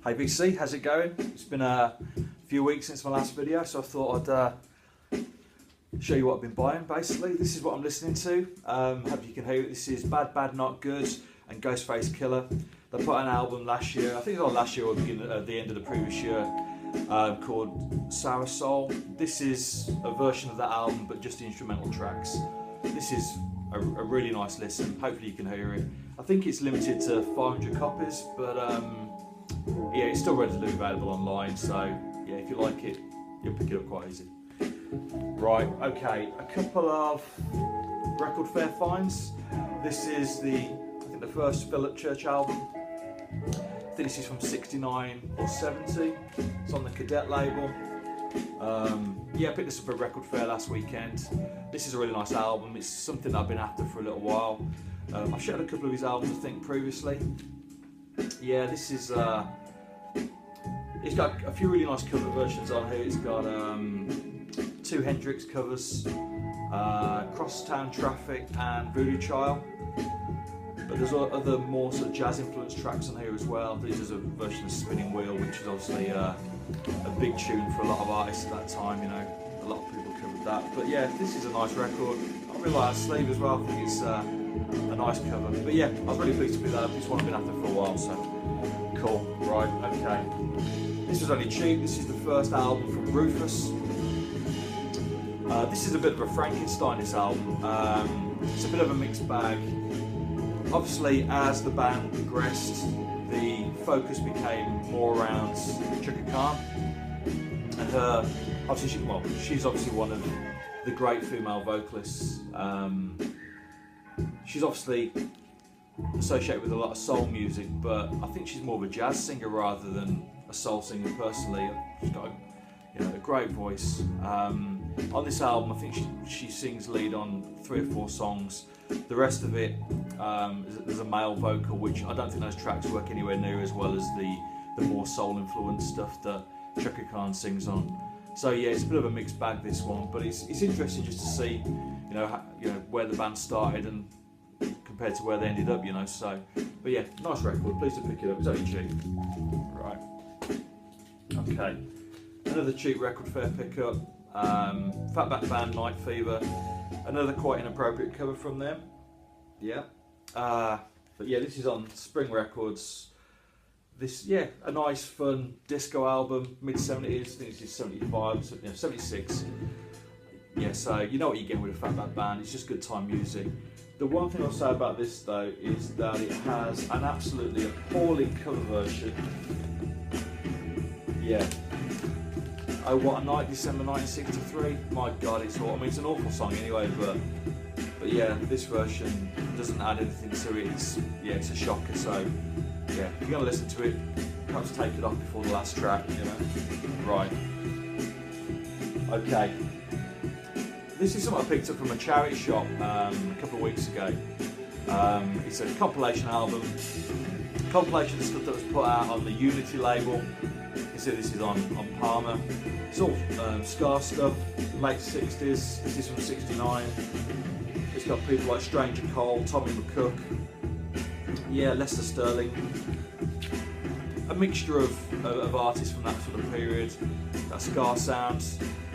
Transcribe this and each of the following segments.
Hey BC, how's it going? It's been a few weeks since my last video, so I thought I'd show you what I've been buying. Basically, this is what I'm listening to. Hope you can hear it. This is Bad Bad Not Good and Ghostface Killer. They put out an album last year, I think it was last year or at the end of the previous year, called Sour Soul. This is a version of that album, but just the instrumental tracks. This is a really nice listen. Hopefully you can hear it. I think it's limited to 500 copies, but yeah, it's still readily available online, so yeah, if you like it, you'll pick it up quite easy. Right, okay, a couple of record fair finds. This is I think the first Philip Church album. I think this is from 69 or 70. It's on the Cadet label. Yeah, I picked this up at Record Fair last weekend. This is a really nice album. It's something that I've been after for a little while. I've shared a couple of his albums, I think, previously. Yeah, this is. It's got a few really nice cover versions on here. It's got 2 Hendrix covers, Crosstown Traffic and Voodoo Child. But there's other more sort of jazz influenced tracks on here as well. This is a version of Spinning Wheel, which is obviously a big tune for a lot of artists at that time. You know, a lot of people covered that. But yeah, this is a nice record. I really like the sleeve as well. I think it's a nice cover. But yeah, I was really pleased to pick that up. It's one I've been after for a while, so cool. Right, okay. This was only cheap. This is the first album from Rufus. This is a bit of a Frankenstein, this album. It's a bit of a mixed bag. Obviously, as the band progressed, the focus became more around Chaka Khan and her. Obviously, she's obviously one of the great female vocalists. She's obviously associated with a lot of soul music, but I think she's more of a jazz singer rather than a soul singer. Personally, she's got a great voice. On this album, I think she sings lead on 3 or 4 songs. The rest of it, there's a male vocal, which I don't think those tracks work anywhere near as well as the more soul-influenced stuff that Chaka Khan sings on. So yeah, it's a bit of a mixed bag, this one, but it's interesting just to see, where the band started and compared to where they ended up, So, but yeah, nice record. Pleased to pick it up. It's only cheap. Right. Okay. Another cheap Record Fair pickup. Fatback Band, Night Fever. Another quite inappropriate cover from them. Yeah. But yeah, this is on Spring Records. This, yeah, a nice, fun disco album, mid-70s. I think this is 75, 76. Yeah, so you know what you get with a Fatback Band. It's just good time music. The one thing I'll say about this though is that it has an absolutely appalling cover version. Yeah. Oh What a Night, December 1963. My God, it's awful. I mean, it's an awful song anyway, but yeah, this version doesn't add anything to it. It's a shocker. So yeah, if you're gonna listen to it, perhaps take it off before the last track. Right. Okay. This is something I picked up from a charity shop a couple of weeks ago. It's a compilation album. Compilation of stuff that was put out on the Unity label. You see this is on Palmer. It's all ska stuff, late 60s. This is from 69. It's got people like Stranger Cole, Tommy McCook, yeah, Lester Sterling. A mixture of artists from that sort of period, that ska sound.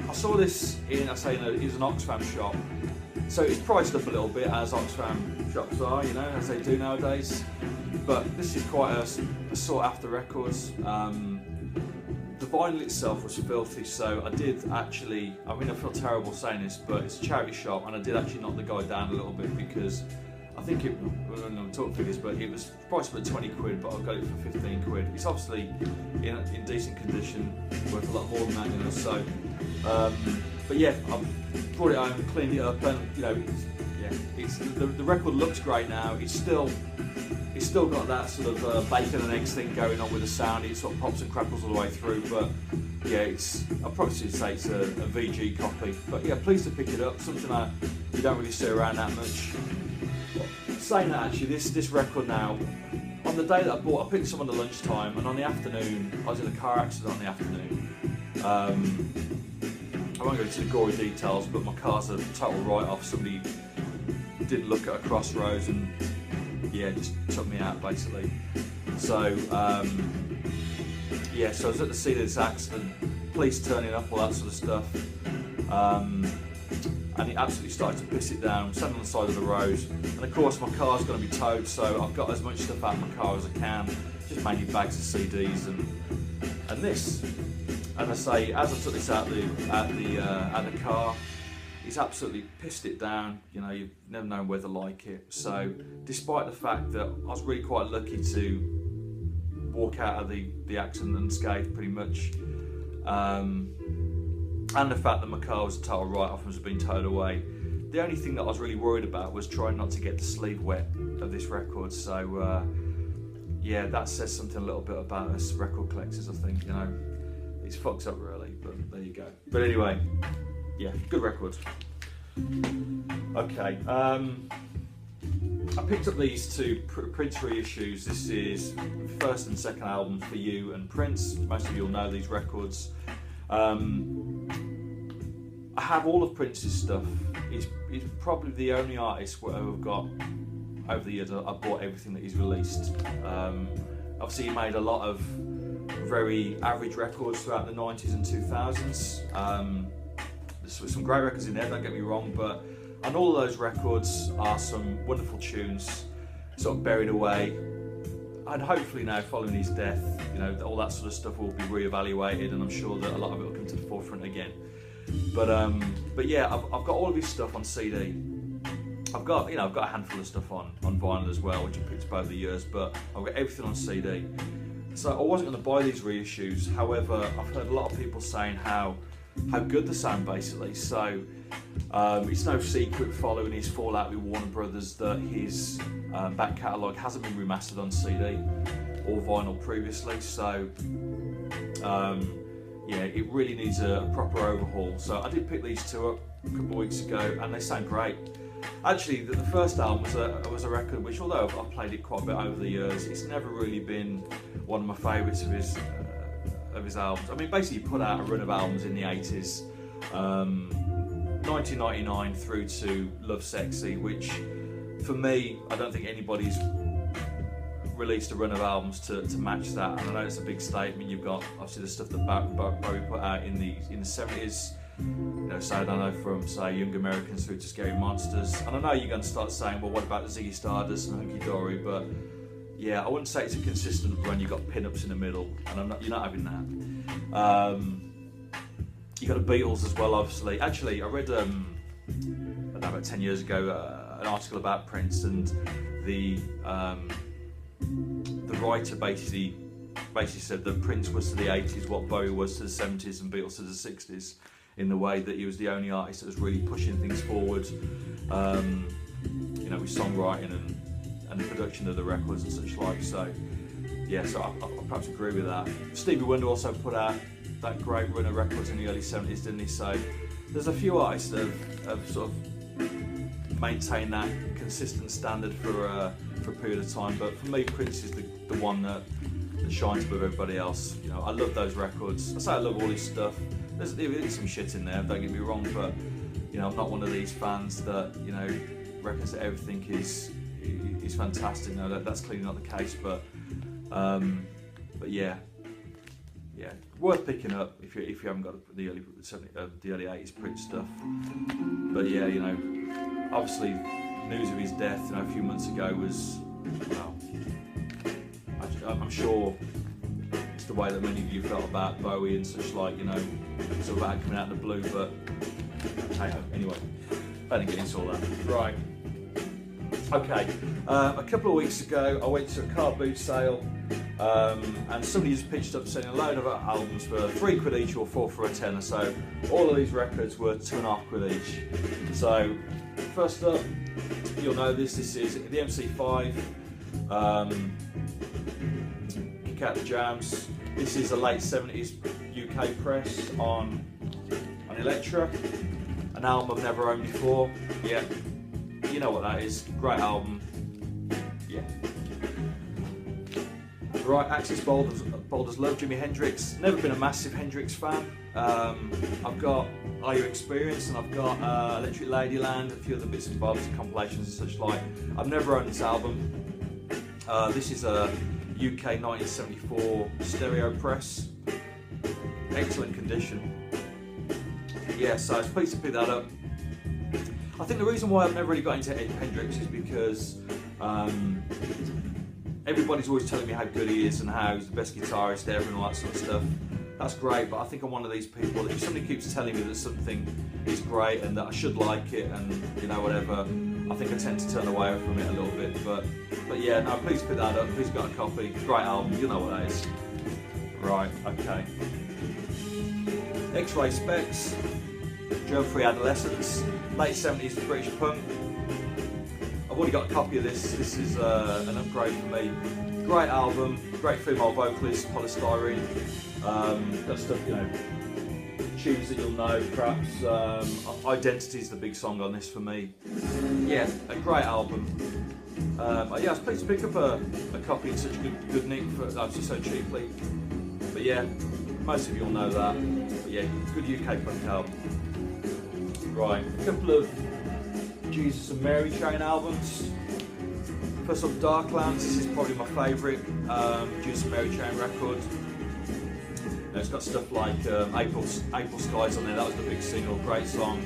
I saw this it was an Oxfam shop, so it's priced up a little bit as Oxfam shops are, as they do nowadays. But this is quite a sought after record. The vinyl itself was filthy, so I did actually, I feel terrible saying this, but it's a charity shop, and I did actually knock the guy down a little bit because I think we're going to talk through this, but it was priced at 20 quid, but I got it for 15 quid. It's obviously in decent condition, worth a lot more than that, So, but yeah, I've brought it home, cleaned it up, and the record looks great now. It's still got that sort of bacon and eggs thing going on with the sound. It sort of pops and crackles all the way through, but yeah, I'll probably say it's a VG copy. But yeah, pleased to pick it up. Something that you don't really see around that much. Saying that, actually, this record now, on the day that I picked some on the lunchtime, and on the afternoon, I was in a car accident on the afternoon. I won't go into the gory details, but my car's a total write-off. Somebody didn't look at a crossroads and yeah, just took me out basically. So yeah, so I was at the scene of this accident, police turning up, all that sort of stuff, and it absolutely started to piss it down. I'm standing on the side of the road, and of course my car's going to be towed, so I've got as much stuff out of my car as I can, just mainly bags of CDs and this. And I say, as I took this out the car, he's absolutely pissed it down. You know, you've never known weather like it. So, despite the fact that I was really quite lucky to walk out of the accident unscathed pretty much, and the fact that my car was a total write-off and was being towed away, the only thing that I was really worried about was trying not to get the sleeve wet of this record. So yeah, that says something a little bit about us record collectors, I think. You know, it's fucked up really, but there you go. But anyway, yeah, good record. Okay, I picked up these two Prince reissues. This is first and second albums for You and Prince. Most of you will know these records. I have all of Prince's stuff. He's probably the only artist where I've got, over the years, I've bought everything that he's released. Obviously he made a lot of very average records throughout the 90s and 2000s. There's some great records in there, don't get me wrong, but on all of those records are some wonderful tunes sort of buried away. And hopefully now, following his death, you know, all that sort of stuff will be re-evaluated, and I'm sure that a lot of it will come to the forefront again. But yeah, I've got all of his stuff on CD. I've got a handful of stuff on vinyl as well, which I picked up over the years, but I've got everything on CD. So I wasn't going to buy these reissues. However, I've heard a lot of people saying how good they sound, basically. So it's no secret, following his fallout with Warner Brothers, that his back catalogue hasn't been remastered on CD or vinyl previously. So yeah, it really needs a proper overhaul. So I did pick these two up a couple of weeks ago, and they sound great. Actually, the first album was a record which, although I've played it quite a bit over the years, it's never really been one of my favourites of his albums. I mean, basically he put out a run of albums in the 80s, 1999 through to Love Sexy, which for me, I don't think anybody's released a run of albums to match that. And I know it's a big statement. You've got obviously the stuff that Bowie put out in the 70s, you know, say, I don't know, from say Young Americans through to Scary Monsters. And I know you're going to start saying, well, what about Ziggy Stardust and Hunky Dory? But yeah, I wouldn't say it's a consistent run. You've got pin-ups in the middle, and you're not having that. You got the Beatles as well, obviously. Actually, I read, I don't know, about 10 years ago, an article about Prince, and the writer basically said that Prince was to the 80s what Bowie was to the 70s and Beatles to the 60s, in the way that he was the only artist that was really pushing things forward, you know, with songwriting and the production of the records and such like. So yeah, so I perhaps agree with that. Stevie Wonder also put out that great run of records in the early 70s, didn't he? So there's a few artists that have sort of maintained that consistent standard for a period of time, but for me, Prince is the one that shines above everybody else. You know, I love those records. I say I love all his stuff. There's some shit in there, don't get me wrong, but you know, I'm not one of these fans that, you know, reckons that everything is fantastic. No, that's clearly not the case, but yeah, worth picking up if you haven't got the early 80s Prince stuff. But yeah, you know, obviously news of his death, you know, a few months ago was, well, I'm sure it's the way that many of you felt about Bowie and such like, you know, sort of about coming out of the blue, but hey ho, anyway, I didn't get into all that. Right. Okay, a couple of weeks ago I went to a car boot sale, and somebody just pitched up selling a load of albums for £3 each or 4 for a tenner. So all of these records were £2.50 each. So first up, you'll know this is the MC5, Kick Out the Jams. This is a late 70s UK press on Elektra, an album I've never owned before. Yeah, you know what that is. Great album. Yeah. Right, Axis Boulders love Jimi Hendrix. Never been a massive Hendrix fan. I've got Are You Experienced, and I've got Electric Ladyland, a few other bits and bobs, compilations and such like. I've never owned this album. This is a UK 1974 stereo press. Excellent condition. Yeah, so it's pleased to pick that up. I think the reason why I've never really got into Hendrix is because everybody's always telling me how good he is and how he's the best guitarist ever and all that sort of stuff. That's great, but I think I'm one of these people that if somebody keeps telling me that something is great and that I should like it and you know whatever, I think I tend to turn away from it a little bit. But yeah, no, please pick that up. Please got a copy. Great album. You know what that is. Right. Okay. Xray Specs. Germ-free adolescence. Late 70s British punk. I've already got a copy of this. This is an upgrade for me. Great album. Great female vocalist. Polystyrene. Got stuff, you know, tunes that you'll know, perhaps. Identity is the big song on this for me. Yeah, a great album. Yeah, I was pleased to pick up a copy in such good nick for so cheaply. But yeah, most of you will know that. But yeah, good UK punk album. Right, a couple of Jesus and Mary Chain albums. First up, Darklands. This is probably my favourite Jesus and Mary Chain record. It's got stuff like April Skies on there. That was the big single, great song.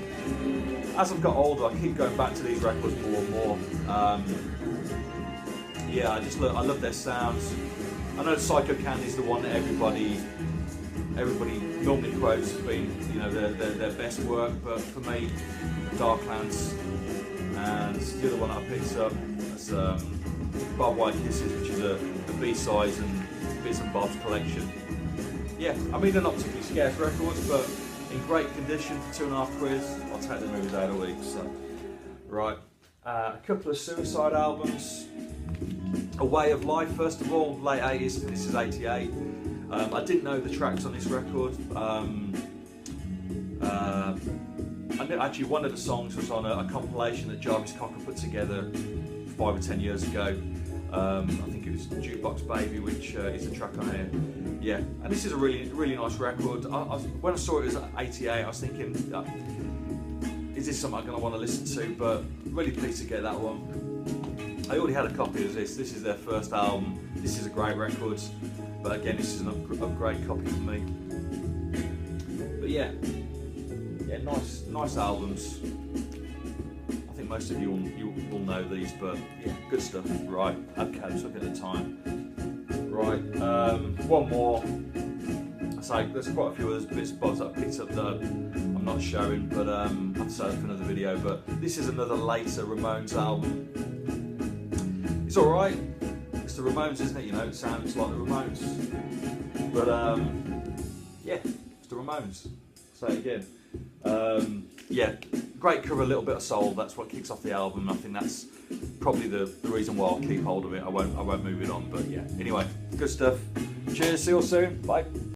As I've got older, I keep going back to these records more and more. Yeah, I love their sounds. I know Psycho Candy is the one that everybody normally quotes as being, you know, their best work, but for me, Darklands and the other one that I picked up, that's Barbed Wire Kisses, which is a B-sides and bits and bobs collection. Yeah, I mean they're not particularly scarce records, but in great condition for £2.50. I'll take them every day of the week. So, right, a couple of Suicide albums. A Way of Life, first of all, late 80s. This is 88. I didn't know the tracks on this record. I knew actually one of the songs was on a compilation that Jarvis Cocker put together 5 or 10 years ago. I think it was Jukebox Baby, which is a track on here. Yeah, and this is a really nice record. When I saw it as 88, I was thinking, is this something I'm going to want to listen to? But really pleased to get that one. I already had a copy of this. This is their first album. This is a great record. But again, this is an upgrade copy for me. But yeah, nice albums. I think most of you will know these, but yeah, good stuff. Right, okay, let's look at the time. Right, one more. So there's quite a few other bits and bobs that I picked up that I'm not showing, but I'll have to save it for another video. But this is another later Ramones album. It's alright. It's the Ramones, isn't it? You know, it sounds like the Ramones. But yeah, it's the Ramones. Say it again. Yeah, great cover, a little bit of soul. That's what kicks off the album. I think that's probably the reason why I'll keep hold of it. I won't move it on. But yeah, anyway, good stuff. Cheers. See you all soon. Bye.